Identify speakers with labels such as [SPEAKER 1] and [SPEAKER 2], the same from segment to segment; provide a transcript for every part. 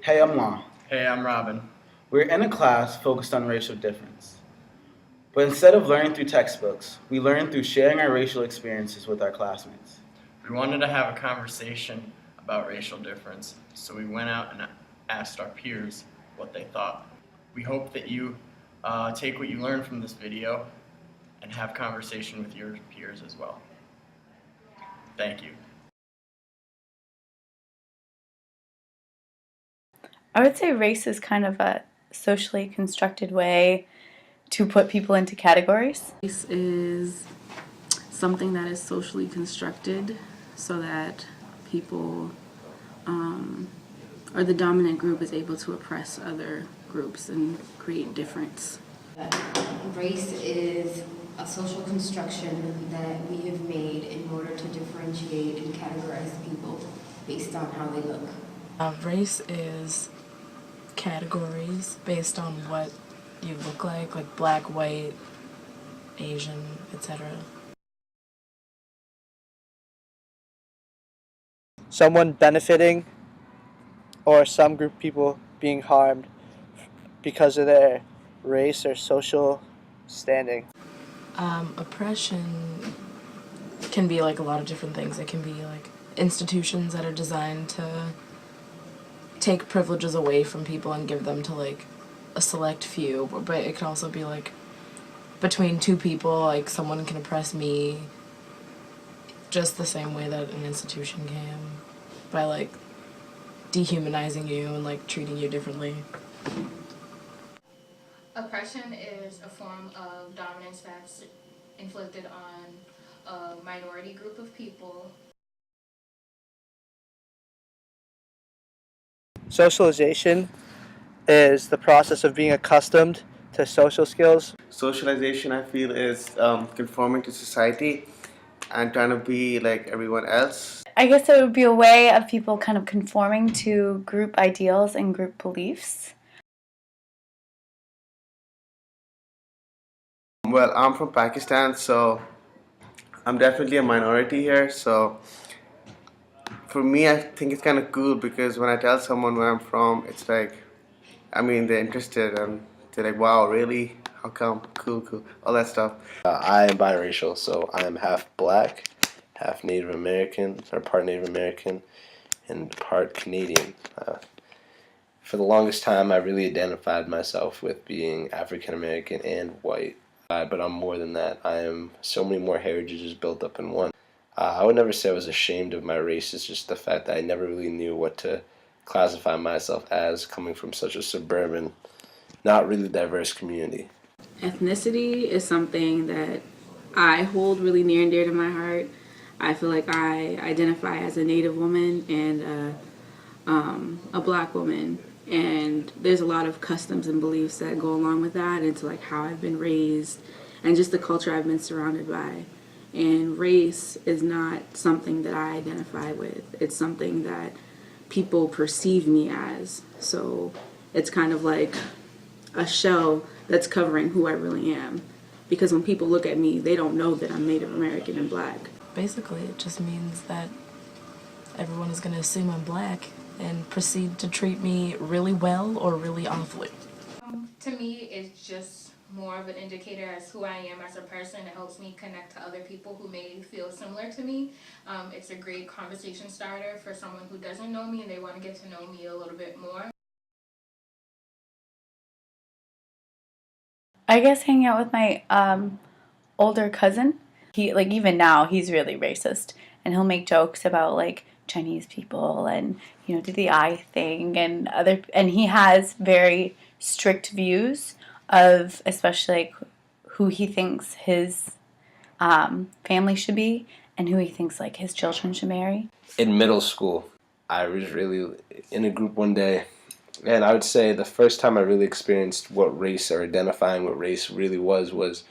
[SPEAKER 1] Hey, I'm Law.
[SPEAKER 2] Hey, I'm Robin.
[SPEAKER 1] We're in a class focused on racial difference. But instead of learning through textbooks, we learn through sharing our racial experiences with our classmates.
[SPEAKER 2] We wanted to have a conversation about racial difference, so we went out and asked our peers what they thought. We hope that you take what you learned from this video and have conversation with your peers as well. Thank you.
[SPEAKER 3] I would say race is kind of a socially constructed way to put people into categories.
[SPEAKER 4] Race is something that is socially constructed so that people or the dominant group is able to oppress other groups and create difference.
[SPEAKER 5] Race is a social construction that we have made in order to differentiate and categorize people based on how they look.
[SPEAKER 6] Race is categories based on what you look like black, white, Asian, etc.
[SPEAKER 7] Someone benefiting or some group of people being harmed because of their race or social standing.
[SPEAKER 6] Oppression can be like a lot of different things. It can be like institutions that are designed to take privileges away from people and give them to like a select few, but it can also be like between two people, like someone can oppress me just the same way that an institution can by like dehumanizing you and like treating you differently.
[SPEAKER 8] Oppression is a form of dominance that's inflicted on a minority group of people.
[SPEAKER 7] Socialization is the process of being accustomed to social skills.
[SPEAKER 9] Socialization, I feel, is conforming to society and trying to be like everyone else.
[SPEAKER 3] I guess it would be a way of people kind of conforming to group ideals and group beliefs.
[SPEAKER 9] Well, I'm from Pakistan, so I'm definitely a minority here. So for me, I think it's kind of cool because when I tell someone where I'm from, it's like, I mean, they're interested and they're like, wow, really? How come? Cool, cool. All that stuff.
[SPEAKER 10] I am biracial, so I am half black, half Native American, or part Native American, and part Canadian. For the longest time, I really identified myself with being African American and white. But I'm more than that. I am so many more heritages built up in one. I would never say I was ashamed of my race. It's just the fact that I never really knew what to classify myself as, coming from such a suburban, not really diverse community.
[SPEAKER 4] Ethnicity is something that I hold really near and dear to my heart. I feel like I identify as a Native woman and a black woman, and there's a lot of customs and beliefs that go along with that, into like how I've been raised and just the culture I've been surrounded by. And race is not something that I identify with. It's something that people perceive me as. So it's kind of like a shell that's covering who I really am. Because when people look at me, they don't know that I'm Native American and black.
[SPEAKER 6] Basically, it just means that everyone is going to assume I'm black and proceed to treat me really well or really awfully.
[SPEAKER 8] To me, it's just more of an indicator as who I am as a person. It helps me connect to other people who may feel similar to me. It's a great conversation starter for someone who doesn't know me and they want to get to know me a little bit more.
[SPEAKER 3] I guess hanging out with my older cousin, he like even now he's really racist, and he'll make jokes about like Chinese people and do the eye thing and he has very strict views of especially like who he thinks his family should be and who he thinks like his children should marry.
[SPEAKER 10] In middle school, I was really in a group one day, and I would say the first time I really experienced what race or identifying what race really was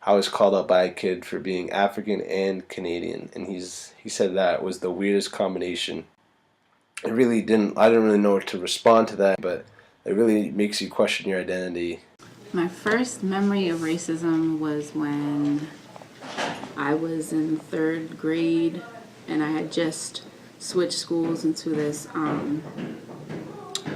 [SPEAKER 10] I was called out by a kid for being African and Canadian, and he said that was the weirdest combination. I didn't really know what to respond to that, but it really makes you question your identity.
[SPEAKER 4] My first memory of racism was when I was in 3rd grade and I had just switched schools into this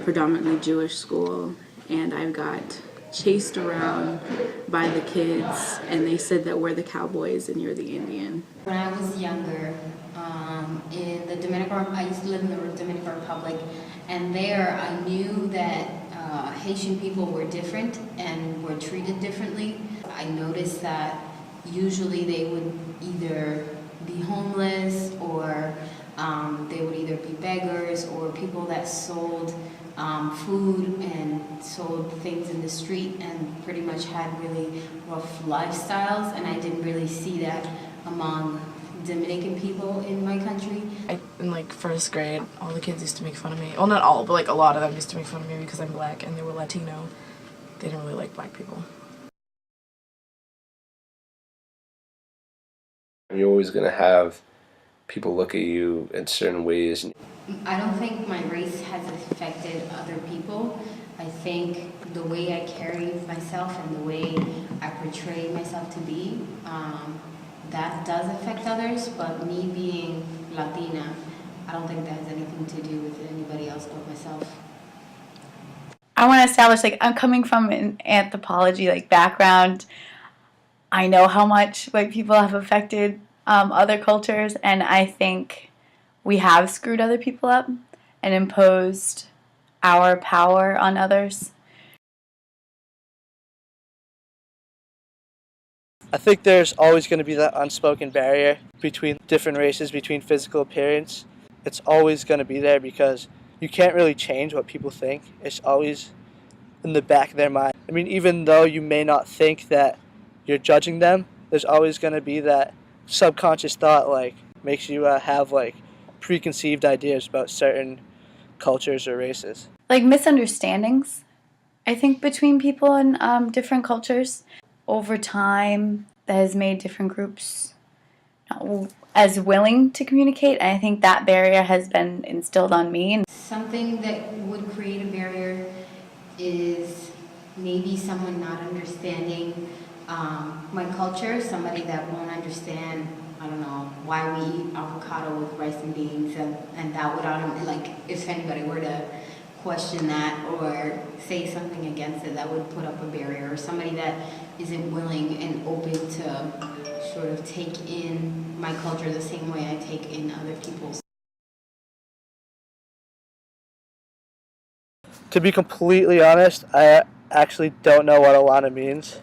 [SPEAKER 4] predominantly Jewish school, and I got chased around by the kids, and they said that we're the cowboys and you're the Indian.
[SPEAKER 5] When I was younger, in the I used to live in the Dominican Republic, and there I knew that Haitian people were different and were treated differently. I noticed that usually they would either be homeless or they would either be beggars or people that sold food and sold things in the street and pretty much had really rough lifestyles, and I didn't really see that among Dominican people in my country.
[SPEAKER 6] In like first grade, all the kids used to make fun of me. Well, not all, but like a lot of them used to make fun of me because I'm black and they were Latino. They didn't really like black people.
[SPEAKER 10] You're always going to have people look at you in certain ways.
[SPEAKER 5] I don't think my race has affected other people. I think the way I carry myself and the way I portray myself to be, that does affect others, but me being Latina, I don't think that has anything to do with anybody else but myself.
[SPEAKER 3] I want to establish, like, I'm coming from an anthropology, like, background. I know how much white people have affected other cultures, and I think we have screwed other people up and imposed our power on others.
[SPEAKER 7] I think there's always going to be that unspoken barrier between different races, between physical appearance. It's always going to be there because you can't really change what people think. It's always in the back of their mind. I mean, even though you may not think that you're judging them, there's always going to be that subconscious thought, like, makes you have, like, preconceived ideas about certain cultures or races.
[SPEAKER 3] Like misunderstandings, I think, between people in different cultures over time that has made different groups not as willing to communicate. And I think that barrier has been instilled on me.
[SPEAKER 5] Something that would create a barrier is maybe someone not understanding my culture, somebody that won't understand, I don't know, why we eat avocado with rice and beans, and that would automatically, like, if anybody were to question that or say something against it, that would put up a barrier, or somebody that isn't willing and open to sort of take in my culture the same way I take in other people's.
[SPEAKER 7] To be completely honest, I actually don't know what Alana means.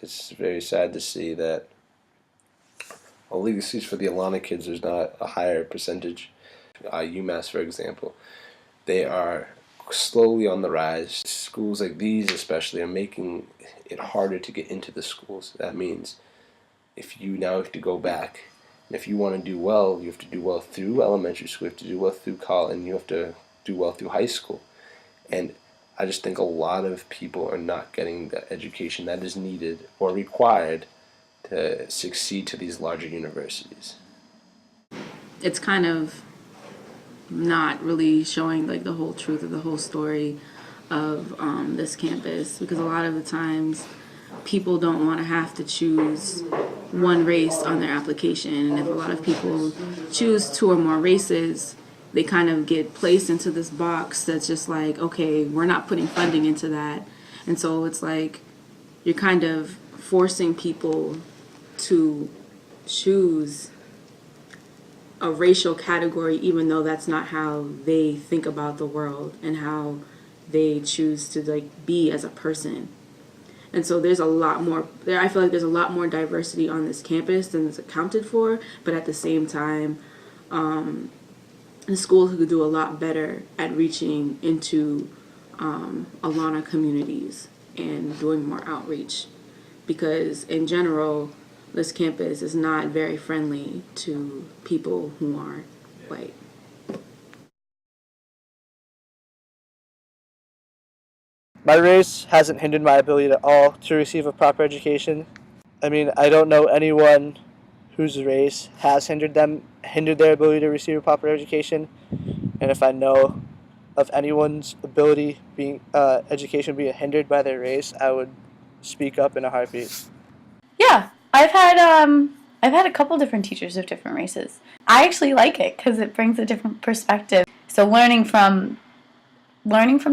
[SPEAKER 10] It's very sad to see that, at least for the Alana kids, there's not a higher percentage. UMass, for example, they are slowly on the rise. Schools like these especially are making it harder to get into the schools. That means if you now have to go back, and if you want to do well, you have to do well through elementary school, you have to do well through college, and you have to do well through high school. And I just think a lot of people are not getting the education that is needed or required to succeed to these larger universities.
[SPEAKER 4] It's kind of not really showing like the whole truth of the whole story of this campus, because a lot of the times people don't want to have to choose one race on their application, and if a lot of people choose 2 or more races, they kind of get placed into this box that's just like, okay, we're not putting funding into that. And so it's like you're kind of forcing people to choose a racial category, even though that's not how they think about the world and how they choose to like be as a person. And so there's a lot more there. I feel like there's a lot more diversity on this campus than is accounted for, but at the same time, the schools could do a lot better at reaching into Alana communities and doing more outreach, because in general, this campus is not very friendly to people who aren't white.
[SPEAKER 7] My race hasn't hindered my ability at all to receive a proper education. I mean, I don't know anyone whose race has hindered their ability to receive a proper education. And if I know of anyone's ability education being hindered by their race, I would speak up in a heartbeat.
[SPEAKER 3] Yeah, I've had I've had a couple different teachers of different races. I actually like it because it brings a different perspective. So learning from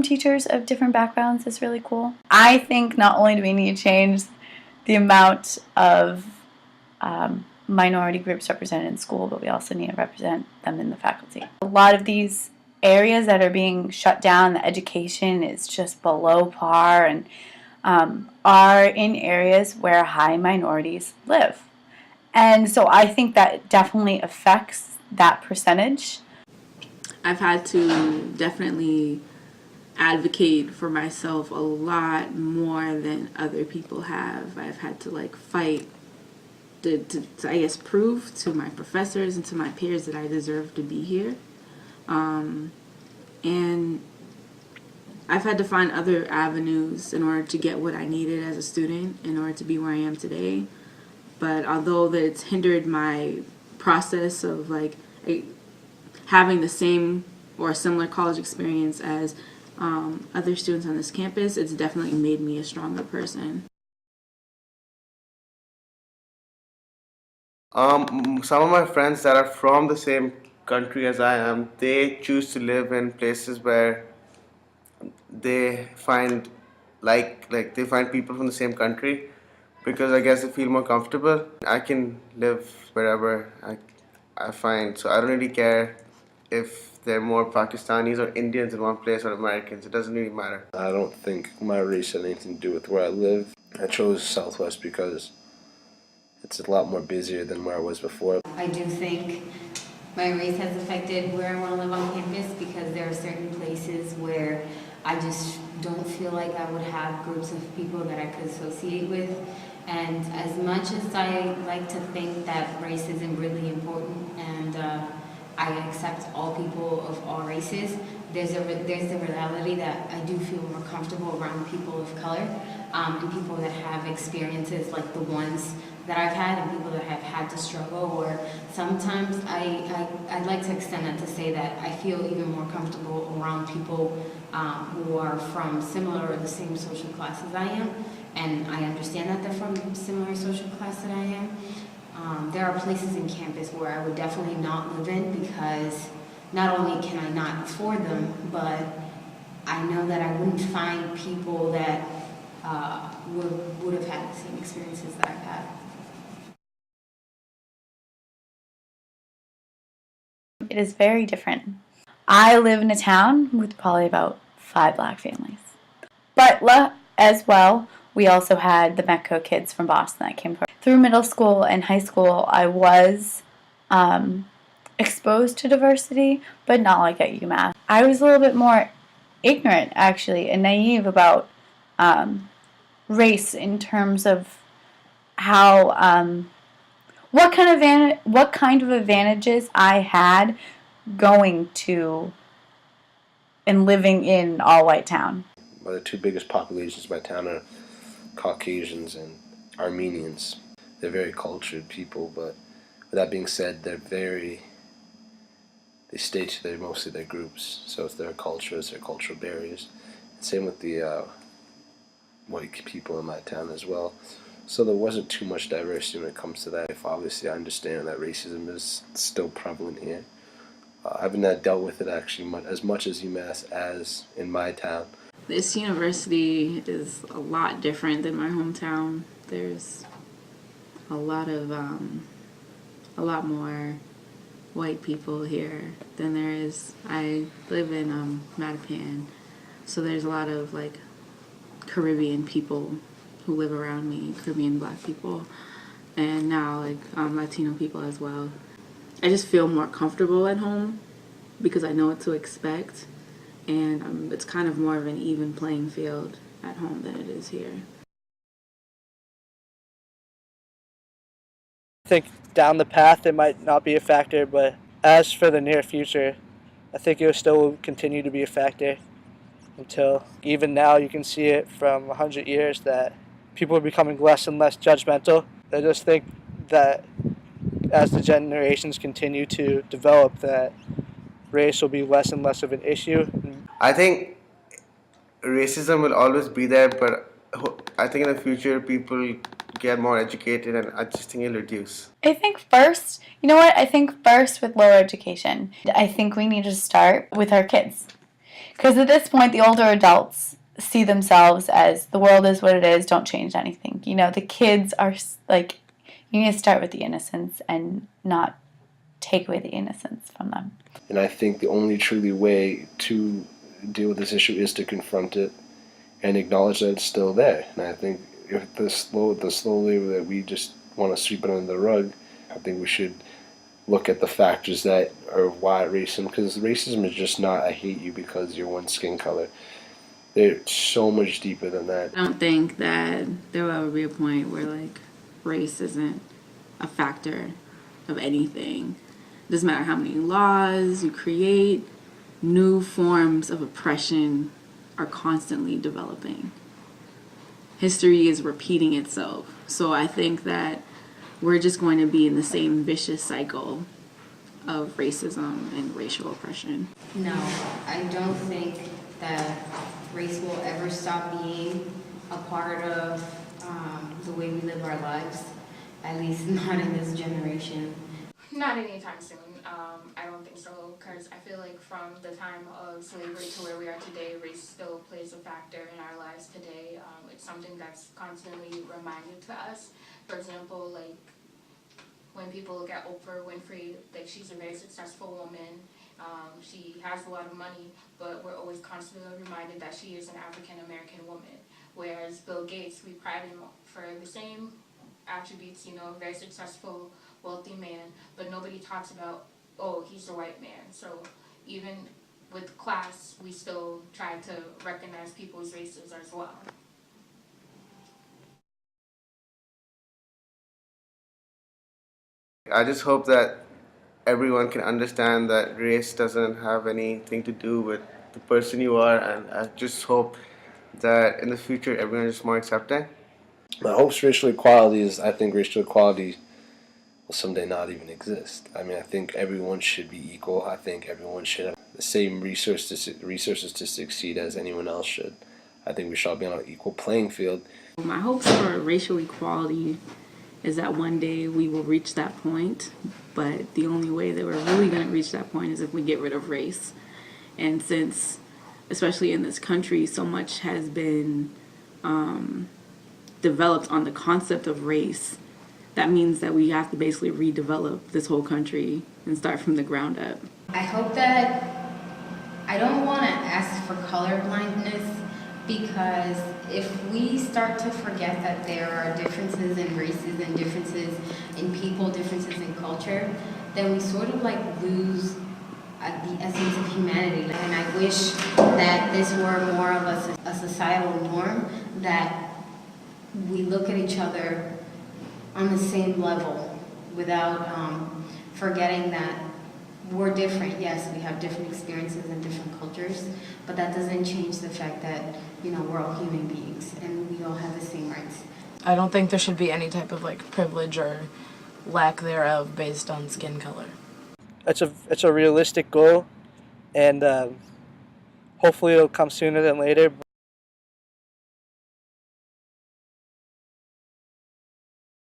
[SPEAKER 3] teachers of different backgrounds is really cool. I think not only do we need to change the amount of minority groups represented in school, but we also need to represent them in the faculty. A lot of these areas that are being shut down, the education is just below par, and are in areas where high minorities live. And so I think that definitely affects that percentage.
[SPEAKER 4] I've had to definitely advocate for myself a lot more than other people have. I've had to like fight to I guess prove to my professors and to my peers that I deserve to be here. And I've had to find other avenues in order to get what I needed as a student in order to be where I am today. But although that it's hindered my process of like having the same or similar college experience as other students on this campus, it's definitely made me a stronger person.
[SPEAKER 9] Some of my friends that are from the same country as I am, they choose to live in places where they find like they find people from the same country because I guess they feel more comfortable. I can live wherever I find, so I don't really care if they're more Pakistanis or Indians in one place or Americans. It doesn't really matter.
[SPEAKER 10] I don't think my race had anything to do with where I live. I chose Southwest because it's a lot more busier than where I was before.
[SPEAKER 5] I do think my race has affected where I want to live on campus because there are certain places where I just don't feel like I would have groups of people that I could associate with. And as much as I like to think that race isn't really important and I accept all people of all races, there's the reality that I do feel more comfortable around people of color and people that have experiences like the ones that I've had and people that have had to struggle, or sometimes I'd like to extend that to say that I feel even more comfortable around people who are from similar or the same social class as I am, and I understand that they're from similar social class that I am. There are places in campus where I would definitely not live in because not only can I not afford them, but I know that I wouldn't find people that would have had the same experiences that I've had.
[SPEAKER 3] It is very different. I live in a town with probably about 5 black families. But as well, we also had the Metco kids from Boston that came through middle school and high school. I was exposed to diversity, but not like at UMass. I was a little bit more ignorant, actually, and naive about race in terms of how what kind of advantages I had going to and living in all white town.
[SPEAKER 10] Well, the two biggest populations in my town are Caucasians and Armenians. They're very cultured people, but with that being said, they stay to mostly their groups. So it's their cultures, their cultural barriers. Same with the white people in my town as well. So there wasn't too much diversity when it comes to that. Obviously, I understand that racism is still prevalent here. I haven't dealt with it actually as much as UMass as in my town.
[SPEAKER 4] This university is a lot different than my hometown. There's a lot more white people here than there is. I live in Mattapan, so there's a lot of like Caribbean people who live around me, Caribbean black people, and now like Latino people as well. I just feel more comfortable at home because I know what to expect, and it's kind of more of an even playing field at home than it is here.
[SPEAKER 7] I think down the path it might not be a factor, but as for the near future, I think it will still continue to be a factor until even now you can see it from 100 years that people are becoming less and less judgmental. I just think that as the generations continue to develop, that race will be less and less of an issue.
[SPEAKER 9] I think racism will always be there, but I think in the future people get more educated, and I just think it'll reduce.
[SPEAKER 3] I think first, you know what? I think first with lower education, I think we need to start with our kids. Because at this point, the older adults see themselves as the world is what it is, don't change anything. You know, the kids are like, you need to start with the innocence and not take away the innocence from them.
[SPEAKER 10] And I think the only truly way to deal with this issue is to confront it and acknowledge that it's still there. And I think if the slowly that we just want to sweep it under the rug, I think we should look at the factors that are why racism, because racism is just not I hate you because you're one skin color. They're so much deeper than that.
[SPEAKER 4] I don't think that there will ever be a point where like race isn't a factor of anything. It doesn't matter how many laws you create, new forms of oppression are constantly developing. History is repeating itself. So I think that we're just going to be in the same vicious cycle of racism and racial oppression.
[SPEAKER 5] No, I don't think that race will ever stop being a part of the way we live our lives, at least not in this generation.
[SPEAKER 8] Not anytime soon. I don't think so, because I feel like from the time of slavery to where we are today, race still plays a factor in our lives today. It's something that's constantly reminded to us. For example, like when people look at Oprah Winfrey, like she's a very successful woman. She has a lot of money, but we're always constantly reminded that she is an African-American woman. Whereas Bill Gates, we pride him for the same attributes, you know, very successful, wealthy man, but nobody talks about, oh, he's a white man. So even with class, we still try to recognize people's races as well.
[SPEAKER 9] I just hope that everyone can understand that race doesn't have anything to do with the person you are, and I just hope that in the future everyone is more accepting.
[SPEAKER 10] My hopes for racial equality is I think racial equality will someday not even exist. I mean, I think everyone should be equal. I think everyone should have the same resources to succeed as anyone else should. I think we should all be on an equal playing field.
[SPEAKER 4] My hopes for racial equality is that one day we will reach that point, but the only way that we're really going to reach that point is if we get rid of race. And since, especially in this country, so much has been developed on the concept of race, that means that we have to basically redevelop this whole country and start from the ground up.
[SPEAKER 5] I hope that I don't want to ask for colorblindness, because if we start to forget that there are differences in races and differences in people, differences in culture, then we sort of like lose the essence of humanity. And I wish that this were more of a societal norm, that we look at each other on the same level without forgetting that we're different. Yes, we have different experiences and different cultures, but that doesn't change the fact that, you know, we're all human beings and we all have the same rights.
[SPEAKER 6] I don't think there should be any type of like privilege or lack thereof based on skin color.
[SPEAKER 7] It's a realistic goal, and hopefully it'll come sooner than later.